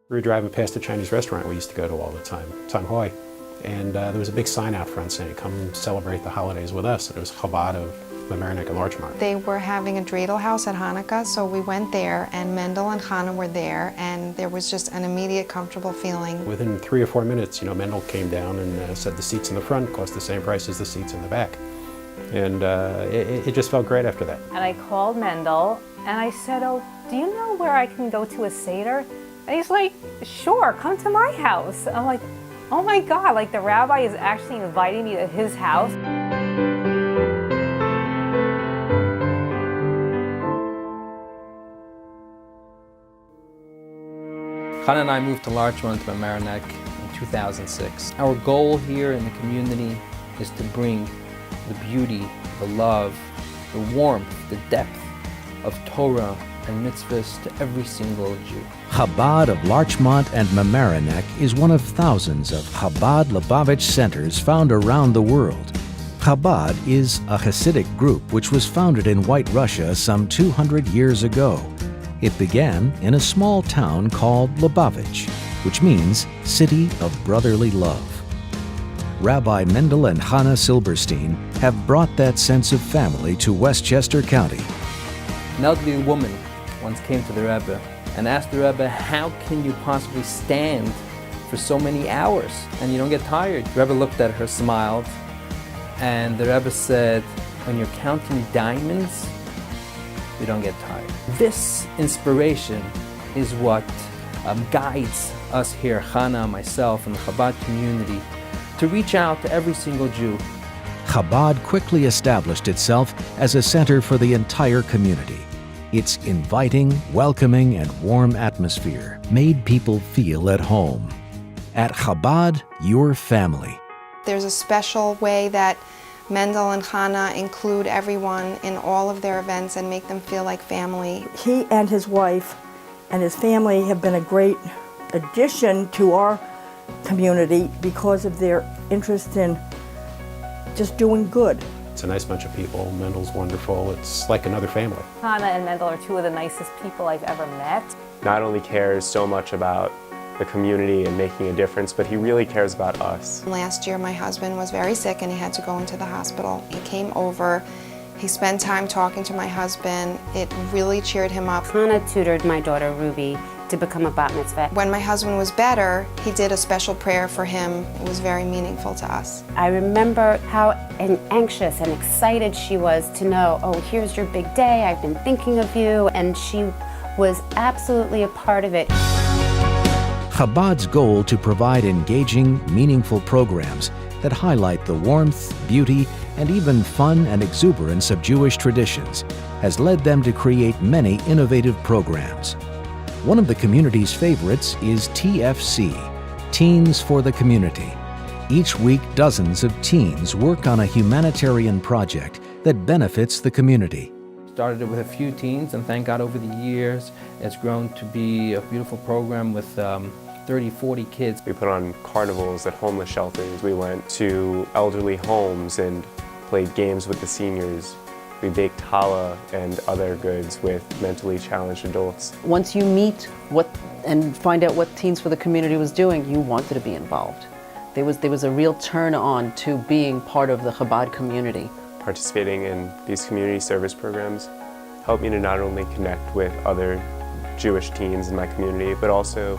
We were driving past a Chinese restaurant we used to go to all the time, San Hoi, and there was a big sign out front saying, "Come celebrate the holidays with us." And it was Chabad of Mamaroneck and Larchmont. They were having a dreidel house at Hanukkah, so we went there, and Mendel and Hannah were there, and there was just an immediate comfortable feeling. Within 3 or 4 minutes, Mendel came down and said the seats in the front cost the same price as the seats in the back. And it just felt great after that. And I called Mendel, and I said, "Oh, do you know where I can go to a Seder?" And he's like, "Sure, come to my house." I'm like, oh my God, like the rabbi is actually inviting me to his house. Hannah and I moved to Larchmont, Mamaroneck in 2006. Our goal here in the community is to bring the beauty, the love, the warmth, the depth of Torah and mitzvahs to every single Jew. Chabad of Larchmont and Mamaroneck is one of thousands of Chabad Lubavitch centers found around the world. Chabad is a Hasidic group which was founded in White Russia some 200 years ago. It began in a small town called Lubavitch, which means City of Brotherly Love. Rabbi Mendel and Hannah Silberstein have brought that sense of family to Westchester County. An elderly woman once came to the Rebbe and asked the Rebbe, "How can you possibly stand for so many hours and you don't get tired?" The Rebbe looked at her, smiled, and the Rebbe said, "When you're counting diamonds, you don't get tired." This inspiration is what guides us here, Hannah, myself, and the Chabad community, to reach out to every single Jew. Chabad quickly established itself as a center for the entire community. Its inviting, welcoming, and warm atmosphere made people feel at home. At Chabad, you're family. There's a special way that Mendel and Hannah include everyone in all of their events and make them feel like family. He and his wife and his family have been a great addition to our community because of their interest in just doing good. It's a nice bunch of people. Mendel's wonderful. It's like another family. Hannah and Mendel are two of the nicest people I've ever met. Not only cares so much about the community and making a difference, but he really cares about us. Last year my husband was very sick and he had to go into the hospital. He came over, he spent time talking to my husband. It really cheered him up. Hannah tutored my daughter Ruby to become a bat mitzvah. When my husband was better, he did a special prayer for him. It was very meaningful to us. I remember how anxious and excited she was to know, "Oh, here's your big day, I've been thinking of you," and she was absolutely a part of it. Chabad's goal to provide engaging, meaningful programs that highlight the warmth, beauty, and even fun and exuberance of Jewish traditions has led them to create many innovative programs. One of the community's favorites is TFC, Teens for the Community. Each week, dozens of teens work on a humanitarian project that benefits the community. Started it with a few teens, and thank God over the years it's grown to be a beautiful program with 30, 40 kids. We put on carnivals at homeless shelters. We went to elderly homes and played games with the seniors. We baked challah and other goods with mentally challenged adults. Once you meet and find out what Teens for the Community was doing, you wanted to be involved. There was a real turn on to being part of the Chabad community. Participating in these community service programs helped me to not only connect with other Jewish teens in my community, but also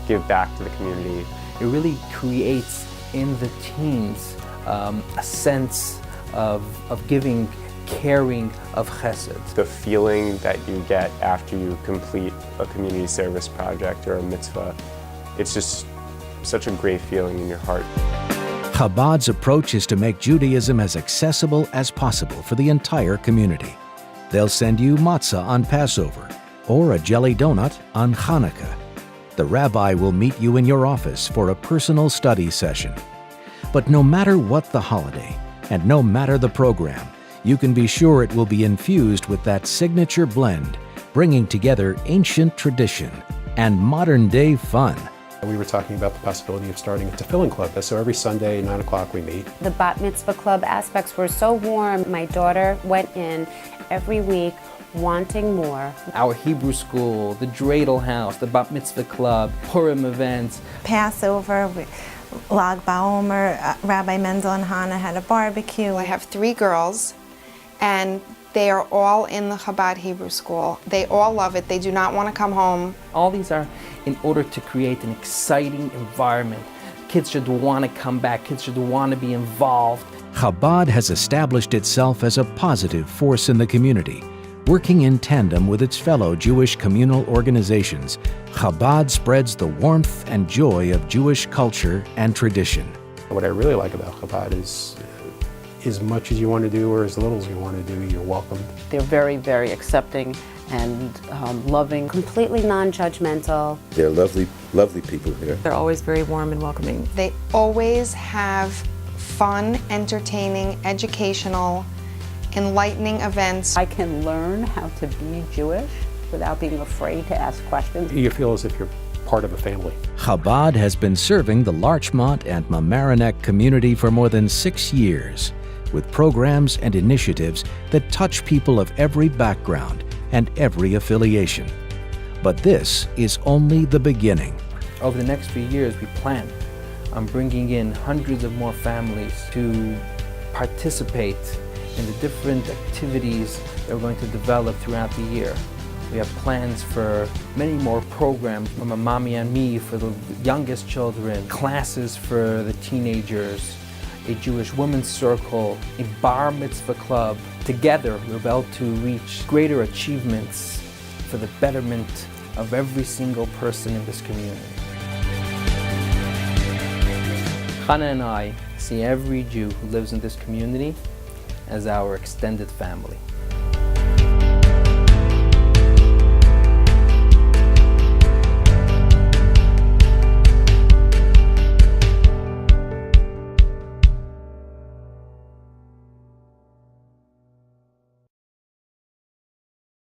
give back to the community. It really creates in the teens a sense of giving, caring, of chesed. The feeling that you get after you complete a community service project or a mitzvah, it's just such a great feeling in your heart. Chabad's approach is to make Judaism as accessible as possible for the entire community. They'll send you matzah on Passover or a jelly donut on Hanukkah. The rabbi will meet you in your office for a personal study session. But no matter what the holiday, and no matter the program, you can be sure it will be infused with that signature blend, bringing together ancient tradition and modern-day fun. We were talking about the possibility of starting a tefillin club. So every Sunday, 9 o'clock, we meet. The bat mitzvah club aspects were so warm. My daughter went in every week wanting more. Our Hebrew school, the dreidel house, the bat mitzvah club, Purim events. Passover, Lag BaOmer, Rabbi Mendel and Hannah had a barbecue. I have 3 girls, and they are all in the Chabad Hebrew school. They all love it. They do not want to come home. All these are in order to create an exciting environment. Kids should want to come back. Kids should want to be involved. Chabad has established itself as a positive force in the community. Working in tandem with its fellow Jewish communal organizations, Chabad spreads the warmth and joy of Jewish culture and tradition. What I really like about Chabad is as much as you want to do or as little as you want to do, you're welcomed. They're very, very accepting and loving. Completely non-judgmental. They're lovely, lovely people here. They're always very warm and welcoming. They always have fun, entertaining, educational, enlightening events. I can learn how to be Jewish without being afraid to ask questions. You feel as if you're part of a family. Chabad has been serving the Larchmont and Mamaroneck community for more than 6 years, with programs and initiatives that touch people of every background and every affiliation. But this is only the beginning. Over the next few years, we plan on bringing in hundreds of more families to participate in the different activities that we're going to develop throughout the year. We have plans for many more programs, from a Mommy and Me for the youngest children, classes for the teenagers, a Jewish women's circle, a bar mitzvah club. Together, we're about to reach greater achievements for the betterment of every single person in this community. Hannah and I see every Jew who lives in this community as our extended family.